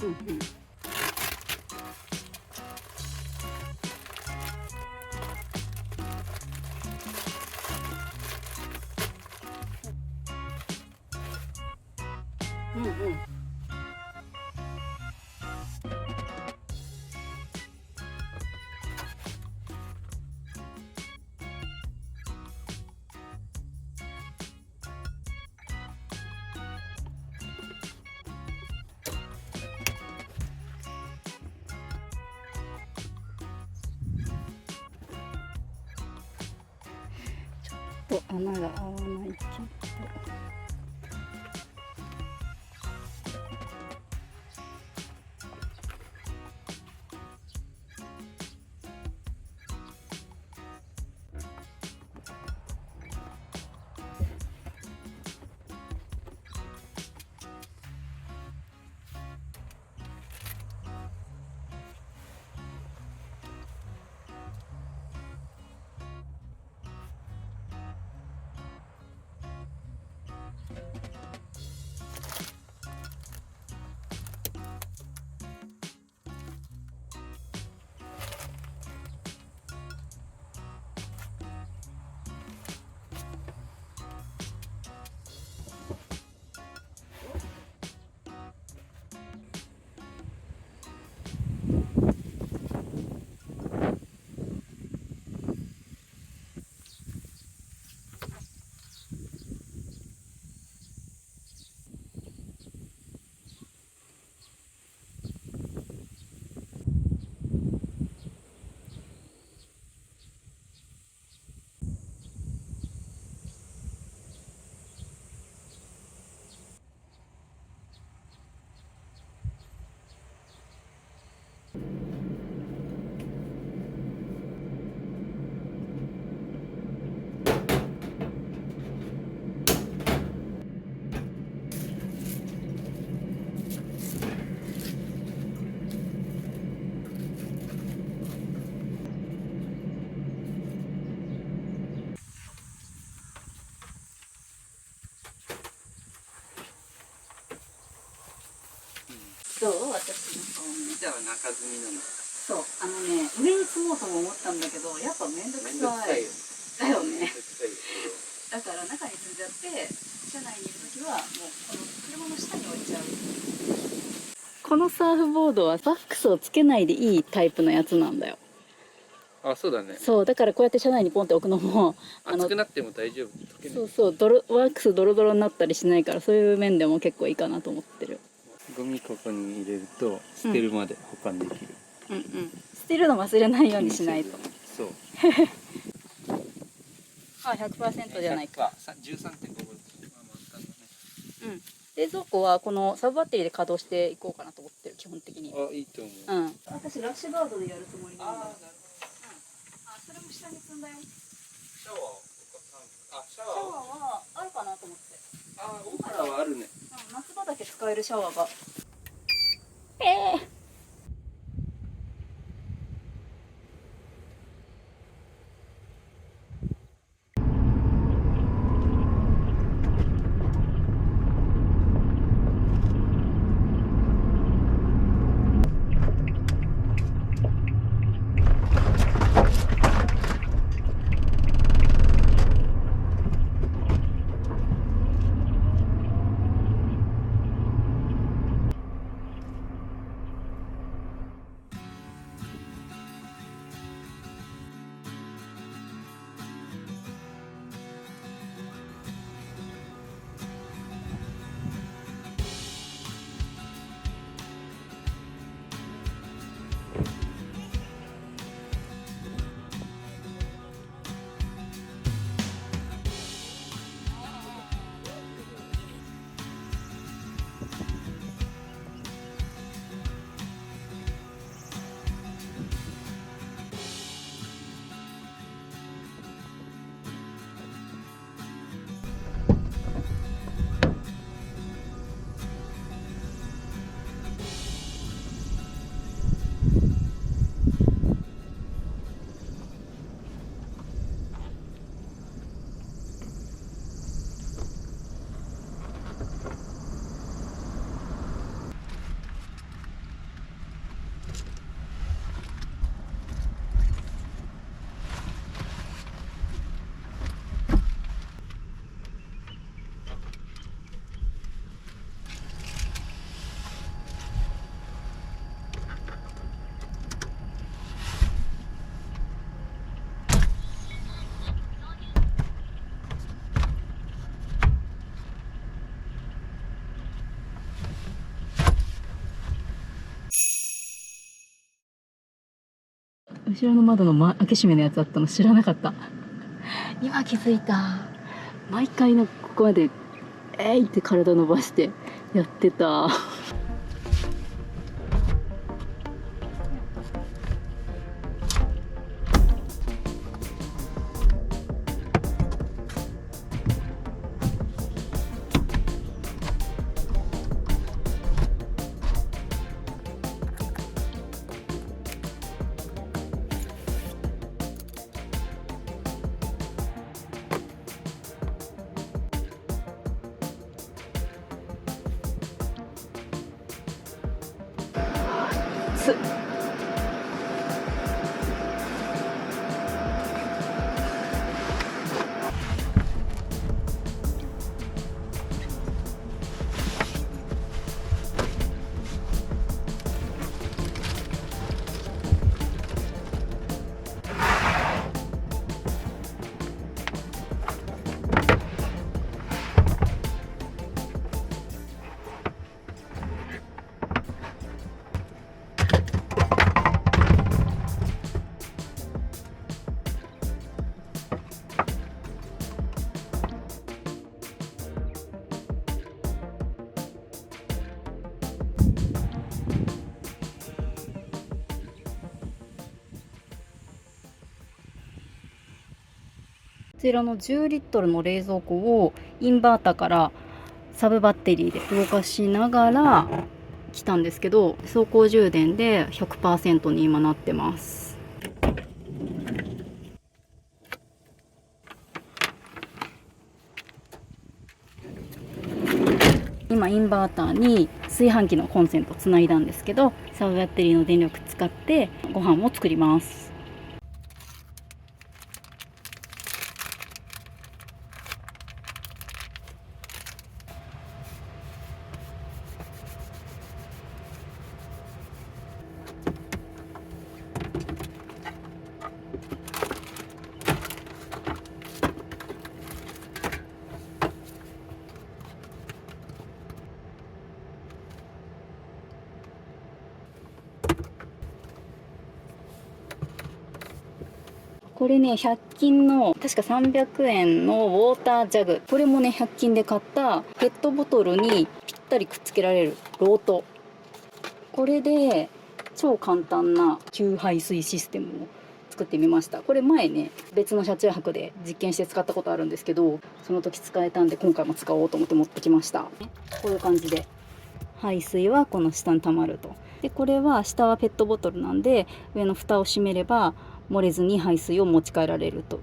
うんうん。うんうん。ちょっと穴が合わないけど。どう？私の顔ね。じゃあ中積みなの。そう、上に積もうとも思ったんだけど、やっぱめんどくめんどくさい。さいよ。だよね。めんどくさいよ。だから中に積んじゃって、車内にいるときはもうこの車の下に置いちゃう。このサーフボードはバックスをつけないでいいタイプのやつなんだよ。あ、そうだね。そう、だからこうやって車内にポンって置くのも、熱くなっても大丈夫。溶けない。そうそう、ワックスドロドロになったりしないから、そういう面でも結構いいかなと思ってる。ゴミここに入れると捨てるまで保管できる。うんうん。捨てるの忘れないようにしないと。そう。あ、100% じゃないか。13.5ボルト。まあまあだね。うん。冷蔵庫はこのサブバッテリーで稼働していこうかなと思ってる、基本的に。あ、いいと思う。うん。私ラッシュガードでやるつもりなんだ。あ、なるほど。あ、それも下に積んだよ。シャワーとかシャシャワーはあるかなと思って。あ、大原はあるね。うん、夏場だけ使えるシャワーが。後ろの窓の、開け閉めのやつあったの知らなかった。今気づいた。毎回ここまでえいって体伸ばしてやってた。こちらの10リットルの冷蔵庫をインバータからサブバッテリーで動かしながら来たんですけど、走行充電で 100% に今なってます。今インバーターに炊飯器のコンセントつないだんですけど、サブバッテリーの電力使ってご飯を作ります。これね、100均の確か300円のウォータージャグ、これもね100均で買ったペットボトルにぴったりくっつけられるロート、これで超簡単な給排水システムを作ってみました。これ前ね別の車中泊で実験して使ったことあるんですけど、その時使えたんで今回も使おうと思って持ってきました。こういう感じで排水はこの下に溜まると。でこれは下はペットボトルなんで、上の蓋を閉めれば漏れずに排水を持ち帰れると。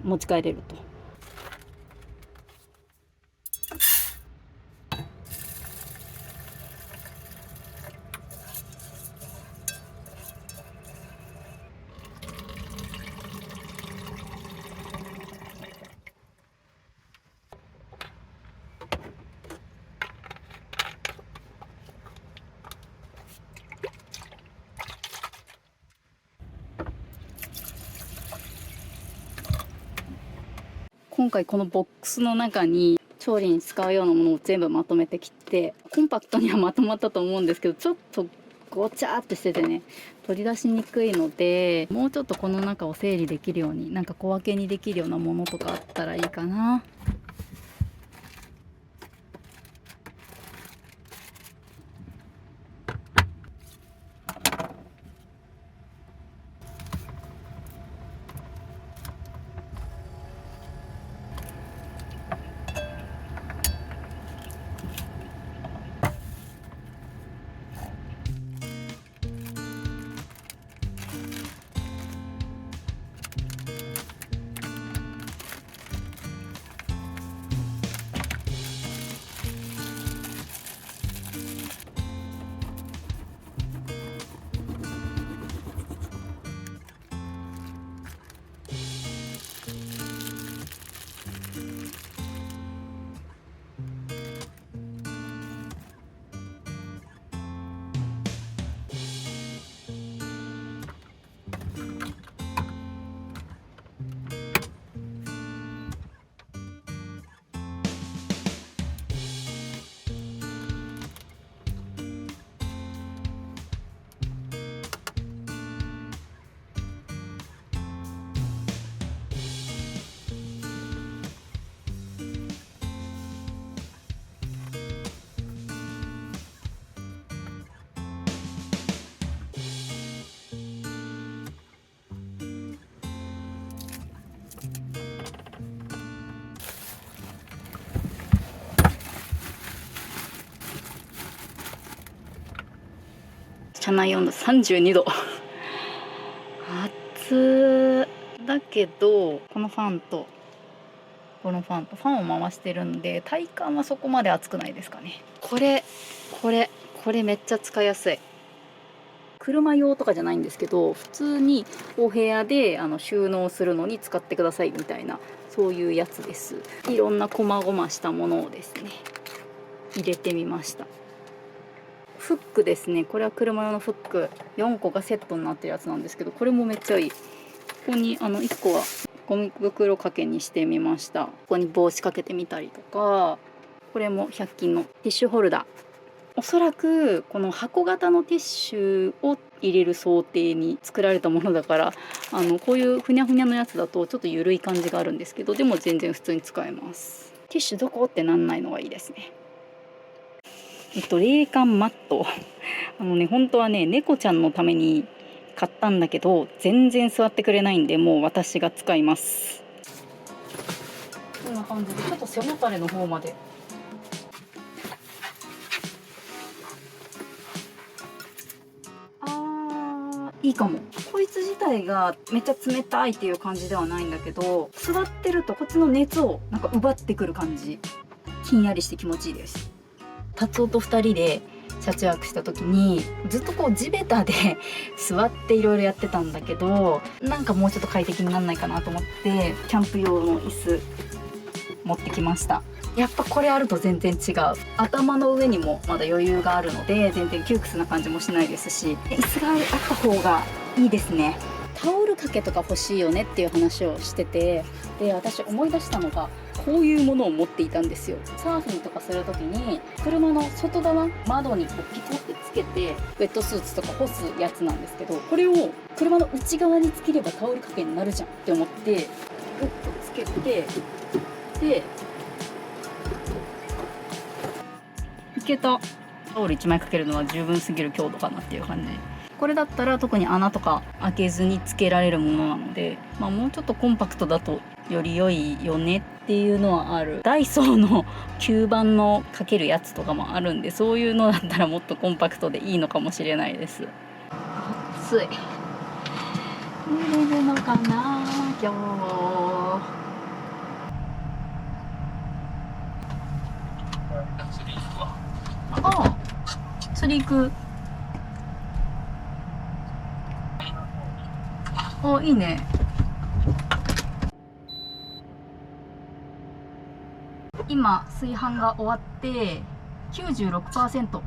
今回このボックスの中に調理に使うようなものを全部まとめてきて、コンパクトにはまとまったと思うんですけど、ちょっとごちゃーってしててね、取り出しにくいので、もうちょっとこの中を整理できるように、なんか小分けにできるようなものとかあったらいいかな。車内温度32度暑い。だけどこのファンとこのファンを回してるんで体感はそこまで暑くないですかね。これめっちゃ使いやすい。車用とかじゃないんですけど、普通にお部屋で収納するのに使ってくださいみたいな、そういうやつです。いろんな細々したものをですね入れてみました。フックですね。これは車用のフック4個がセットになってるやつなんですけど、これもめっちゃいい。ここに1個はゴミ袋掛けにしてみました。ここに帽子かけてみたりとか、これも100均のティッシュホルダー。おそらくこの箱型のティッシュを入れる想定に作られたものだから、こういうふにゃふにゃのやつだとちょっと緩い感じがあるんですけど、でも全然普通に使えます。ティッシュどこってなんないのがいいですね。冷感マット本当はね、猫ちゃんのために買ったんだけど全然座ってくれないんで、もう私が使います。こんな感じでちょっと背もたれの方までいいかも。こいつ自体がめっちゃ冷たいっていう感じではないんだけど、座ってるとこっちの熱をなんか奪ってくる感じ、ひんやりして気持ちいいです。達夫と2人で車中泊した時にずっとこう地べたで座っていろいろやってたんだけど、なんかもうちょっと快適にならないかなと思ってキャンプ用の椅子持ってきました。やっぱこれあると全然違う。頭の上にもまだ余裕があるので全然窮屈な感じもしないですし、椅子があった方がいいですね。タオル掛けとか欲しいよねっていう話をしてて、で私思い出したのがこういうものを持っていたんですよ。サーフィンとかする時に車の外側窓にこうピコってつけてウェットスーツとか干すやつなんですけど、これを車の内側につければタオル掛けになるじゃんって思ってグッとつけて、でいけた。タオル1枚かけるのは十分すぎる強度かなっていう感じ。これだったら特に穴とか開けずにつけられるものなので、もうちょっとコンパクトだとより良いよねっていうのはある。ダイソーの吸盤のかけるやつとかもあるんで、そういうのだったらもっとコンパクトでいいのかもしれないです。暑い。寝れるのかな今日。ああ、釣り行く。お、いいね。今炊飯が終わって96%。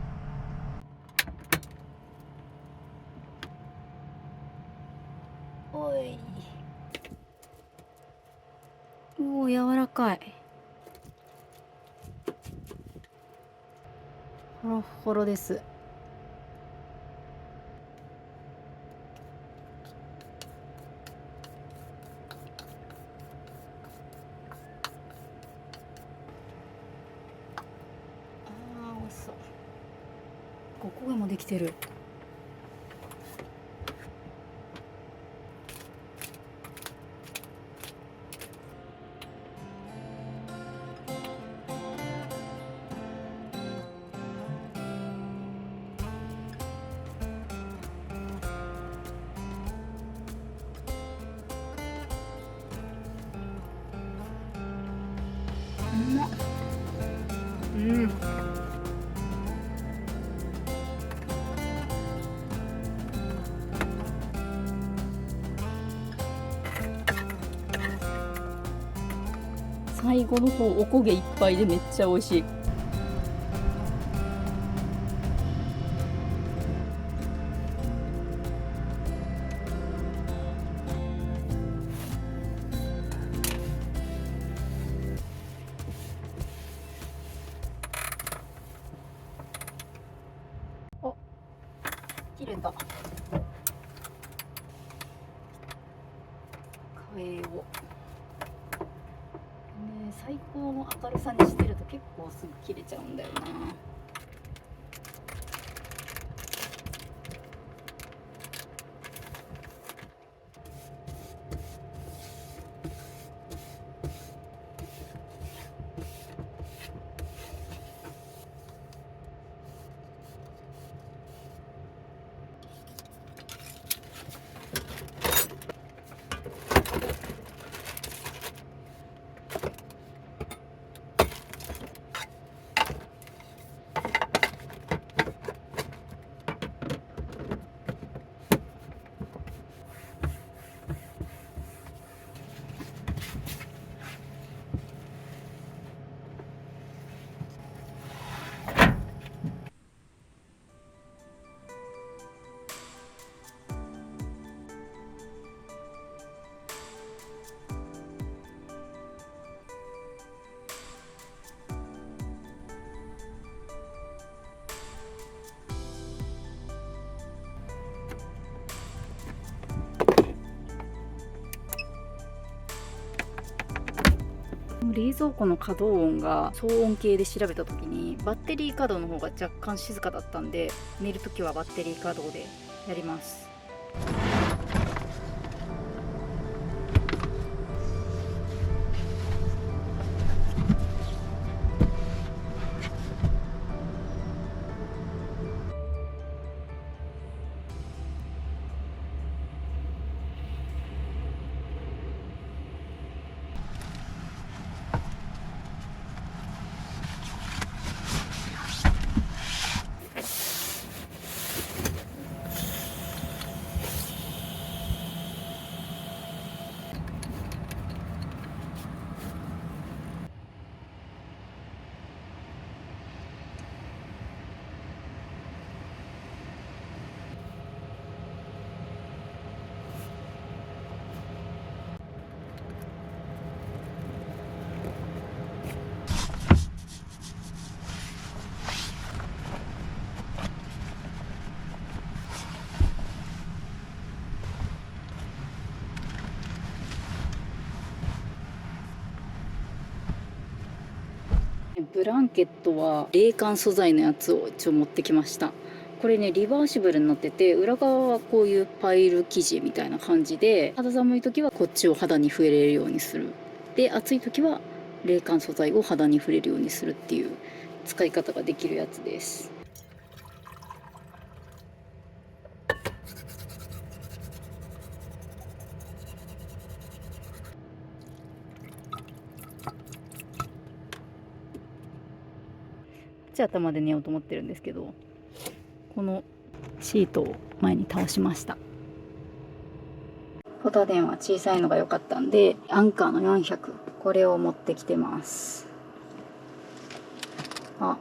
おい、おお、柔らかい。ほろほろです。美味しそう。おこげもできてる。うまっ。うん。最後の方おこげいっぱいでめっちゃ美味しい。お、切れた。替えを。最高の明るさにしてると結構すぐ切れちゃうんだよな。冷蔵庫の稼働音が騒音計で調べた時にバッテリー稼働の方が若干静かだったんで、寝る時はバッテリー稼働でやります。ブランケットは冷感素材のやつを一応持ってきました。これねリバーシブルになってて、裏側はこういうパイル生地みたいな感じで、肌寒い時はこっちを肌に触れるようにする、で暑い時は冷感素材を肌に触れるようにするっていう使い方ができるやつです。頭で寝ようと思ってるんですけど、このシートを前に倒しました。フォト電話小さいのが良かったんで、アンカーの400、これを持ってきてます。あ、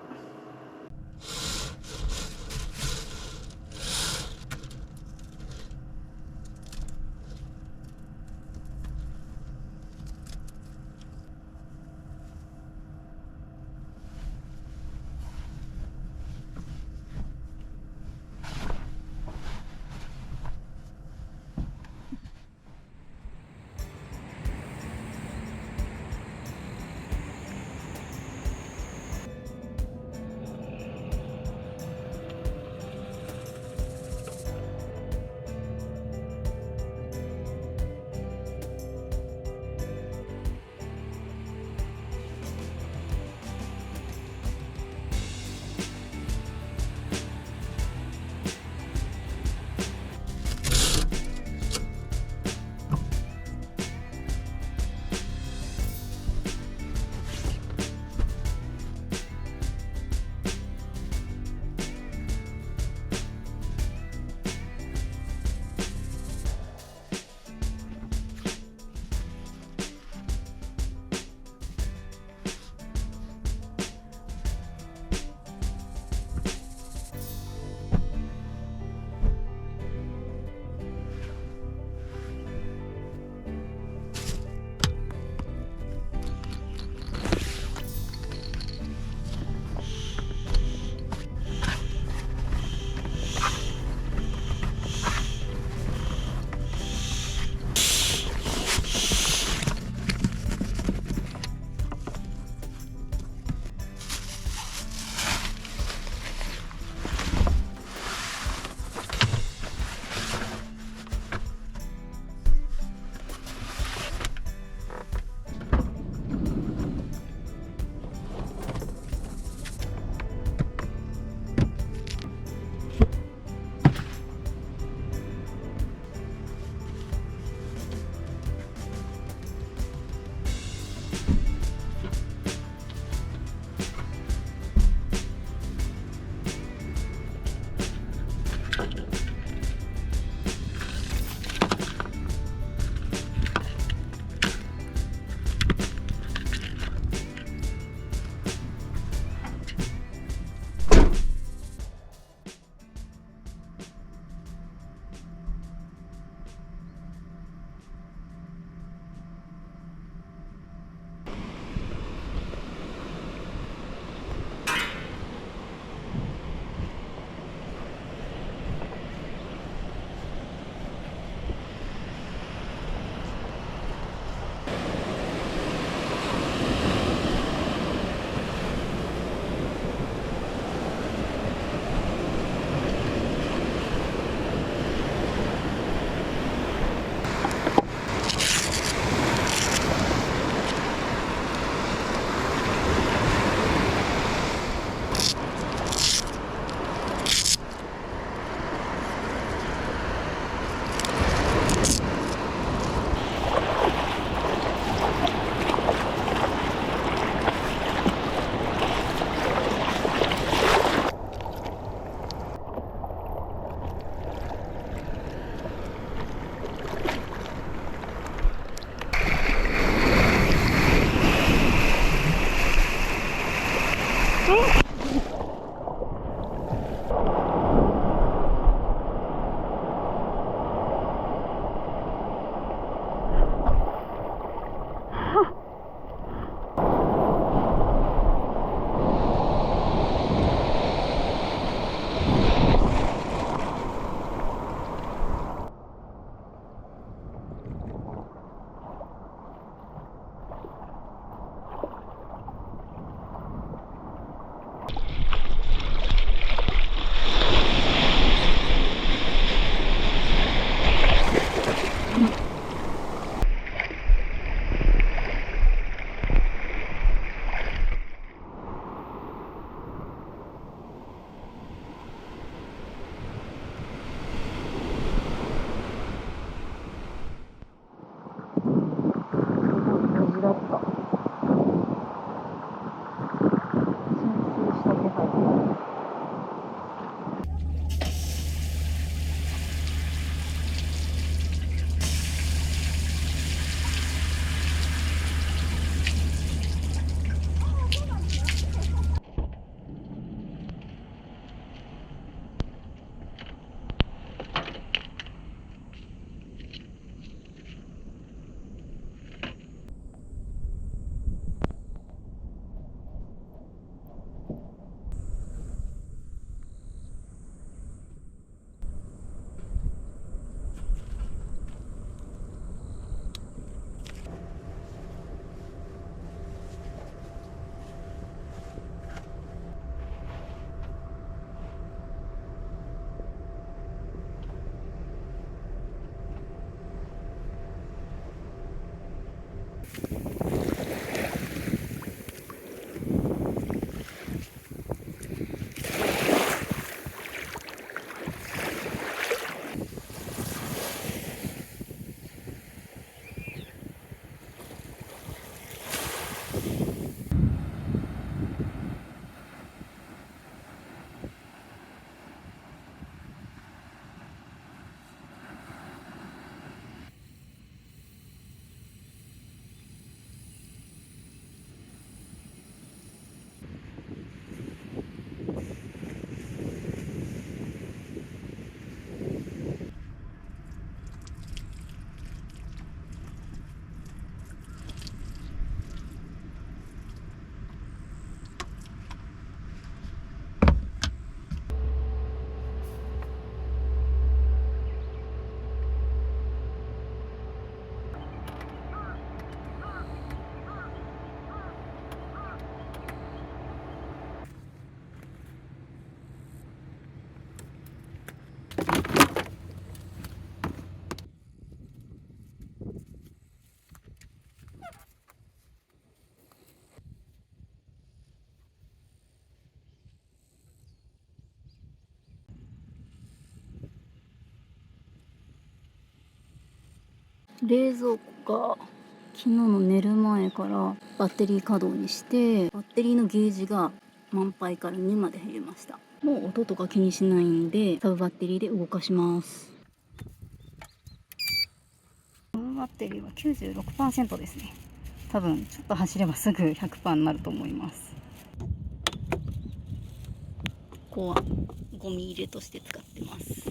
だった。浸水した気配。冷蔵庫が昨日の寝る前からバッテリー稼働にして、バッテリーのゲージが満杯から2まで減りました。もう音とか気にしないんで、サブバッテリーで動かします。サブバッテリーは 96% ですね。多分ちょっと走ればすぐ 100% になると思います。ここはゴミ入れとして使ってます。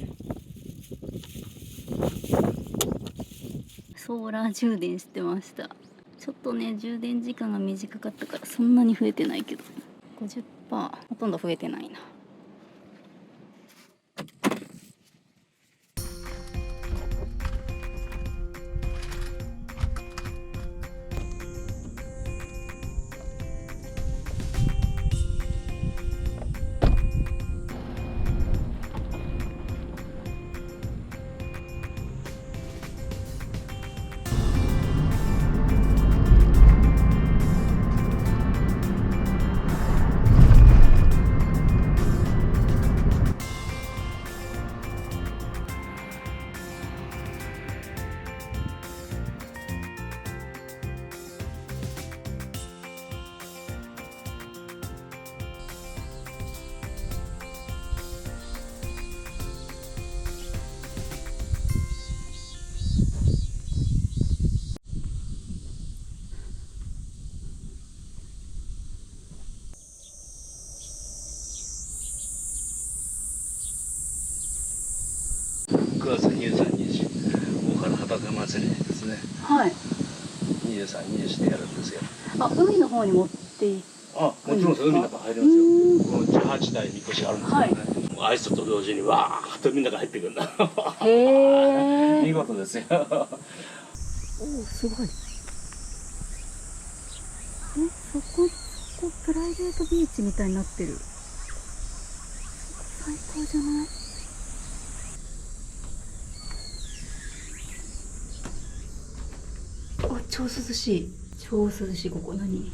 ソーラー充電してました。ちょっとね、充電時間が短かったからそんなに増えてないけど 50%、 ほとんど増えてないな。9月23日、大原畑祭りですね。はい。23、24でやるんですよ。あ、海の方に持っていあ、もちろんです。海の中入りますよ。この18台みこしがあるんですけどね。もう合図と同時にわーっとみんなが入ってくるんだ。へー。見事ですよ。おー、すごい。そこプライベートビーチみたいになってる。最高じゃない？あ、超涼しい。超涼しい。ここ何？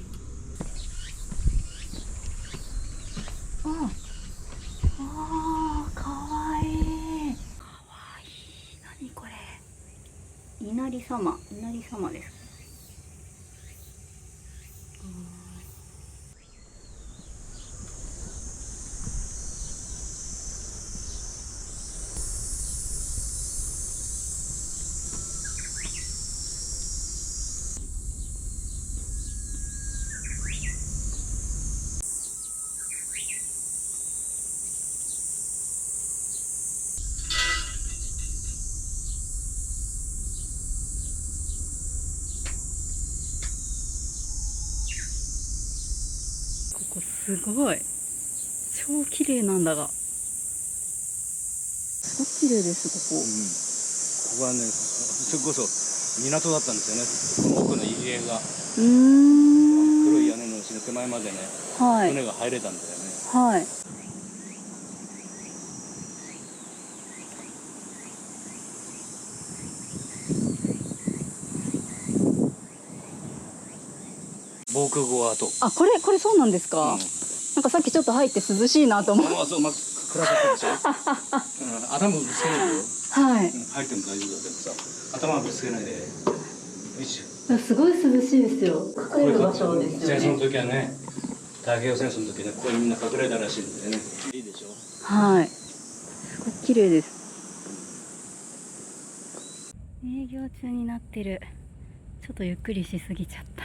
かわいい。かわいい。何これ？稲荷様です。ここすごい超綺麗なんだが、すごく綺麗です。ここはね、それこそ港だったんですよね。この奥の入り江が、ここ黒い屋根のうちの手前までね、はい船が入れたんだよね。はい。防空壕跡。あ、これそうなんですか。なんかさっきちょっと入って涼しいなと思って。あ、そう、暗かったでしょ。頭ぶつけないでよ。はい。入っても大丈夫だけどさ、頭ぶつけないで。よいしょ。すごい涼しいですよ。隠れる場所ですよね。戦争の時はね、太平洋戦争の時ね、ここにみんな隠れたらしいんだよね。いいでしょ。はい。すごい綺麗です。営業中になってる。ちょっとゆっくりしすぎちゃった。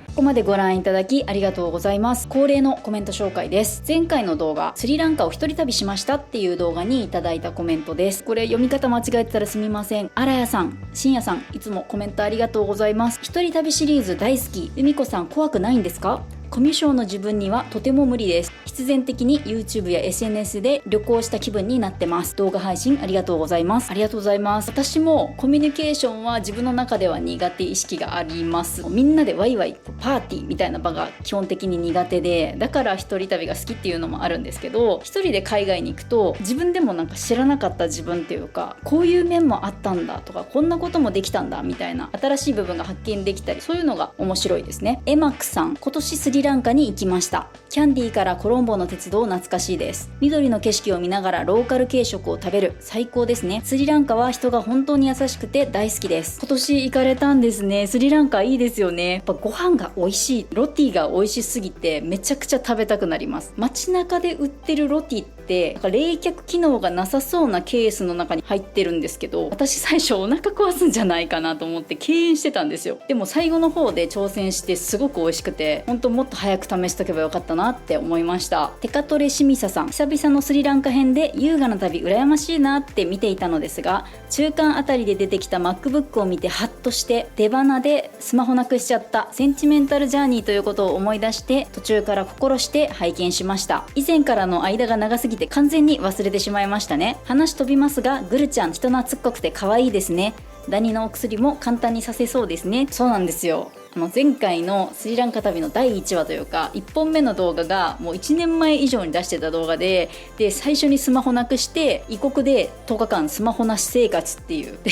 ここまでご覧いただきありがとうございます。恒例のコメント紹介です。前回の動画、スリランカを一人旅しましたっていう動画にいただいたコメントです。これ読み方間違えてたらすみません。あらやさん、しんやさん、いつもコメントありがとうございます。一人旅シリーズ大好き。うみこさん、怖くないんですか？コミュ障の自分にはとても無理です。必然的に YouTube や SNS で旅行した気分になってます。動画配信ありがとうございます。ありがとうございます。私もコミュニケーションは自分の中では苦手意識があります。みんなでワイワイパーティーみたいな場が基本的に苦手で、だから一人旅が好きっていうのもあるんですけど、一人で海外に行くと自分でもなんか知らなかった自分っていうか、こういう面もあったんだとか、こんなこともできたんだみたいな新しい部分が発見できたり、そういうのが面白いですね。エマクさん、今年スリランカに行きました。キャンディーからコロンボの鉄道懐かしいです。緑の景色を見ながらローカル軽食を食べる、最高ですね。スリランカは人が本当に優しくて大好きです。今年行かれたんですね。スリランカいいですよね。やっぱご飯が美味しい、ロティが美味しすぎてめちゃくちゃ食べたくなります。街中で売ってるロティってて、なんか冷却機能がなさそうなケースの中に入ってるんですけど、私最初お腹壊すんじゃないかなと思って敬遠してたんですよ。でも最後の方で挑戦してすごく美味しくて、本当もっと早く試しとけばよかったなって思いました。テカトレシミサさん、久々のスリランカ編で優雅な旅羨ましいなって見ていたのですが、中間あたりで出てきた MacBook を見てハッとして、出花でスマホなくしちゃったセンチメンタルジャーニーということを思い出して、途中から心して拝見しました。以前からの間が長すぎて完全に忘れてしまいましたね。話飛びますが、グルちゃん人懐っこくて可愛いですね。ダニのお薬も簡単にさせそうですね。そうなんですよ。前回のスリランカ旅の第1話というか1本目の動画がもう1年前以上に出してた動画で、最初にスマホなくして異国で10日間スマホなし生活っていうで、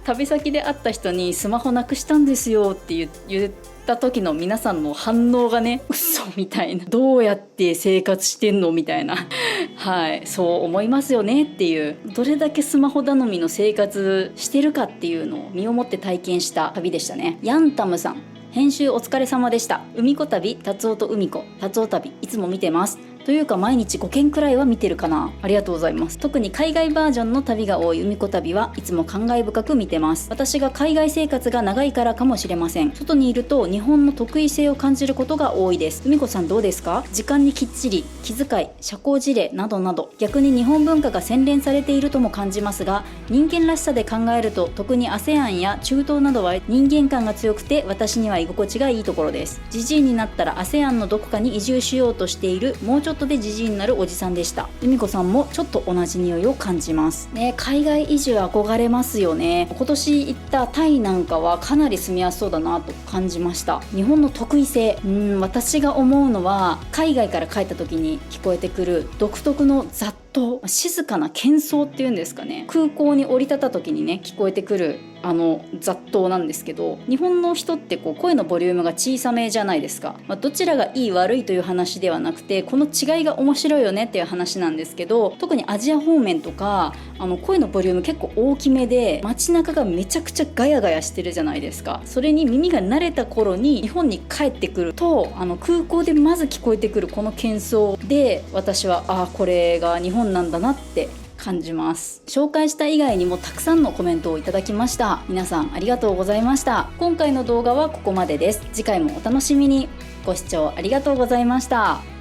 旅先で会った人にスマホなくしたんですよって言った時の皆さんの反応がね、嘘みたいな、どうやって生活してんのみたいなはい、そう思いますよねっていう、どれだけスマホ頼みの生活してるかっていうのを身をもって体験した旅でしたね。ヤンタムさん、編集お疲れ様でした。海子旅、達夫と海子、達夫旅いつも見てます。というか毎日5件くらいは見てるかな。ありがとうございます。特に海外バージョンの旅が多い海子旅はいつも感慨深く見てます。私が海外生活が長いからかもしれません。外にいると日本の特異性を感じることが多いです。海子さんどうですか？時間にきっちり、気遣い、社交辞令などなど、逆に日本文化が洗練されているとも感じますが、人間らしさで考えると特に ASEAN や中東などは人間感が強くて私には居心地がいいところです。ジジイになったら ASEAN のどこかに移住しようとしている、もうちょっとでジジイになるおじさんでした。由美子さんもちょっと同じ匂いを感じますね。海外移住憧れますよね。今年行ったタイなんかはかなり住みやすそうだなと感じました。日本の特異性、私が思うのは海外から帰った時に聞こえてくる独特の雑踏、静かな喧騒っていうんですかね。空港に降り立った時にね聞こえてくる雑踏なんですけど、日本の人って声のボリュームが小さめじゃないですか。どちらがいい悪いという話ではなくて、この違いが面白いよねっていう話なんですけど、特にアジア方面とか声のボリューム結構大きめで、街中がめちゃくちゃガヤガヤしてるじゃないですか。それに耳が慣れた頃に日本に帰ってくると、空港でまず聞こえてくるこの喧騒で、私はこれが日本なんだなって感じます。紹介した以外にもたくさんのコメントをいただきました。皆さんありがとうございました。今回の動画はここまでです。次回もお楽しみに。ご視聴ありがとうございました。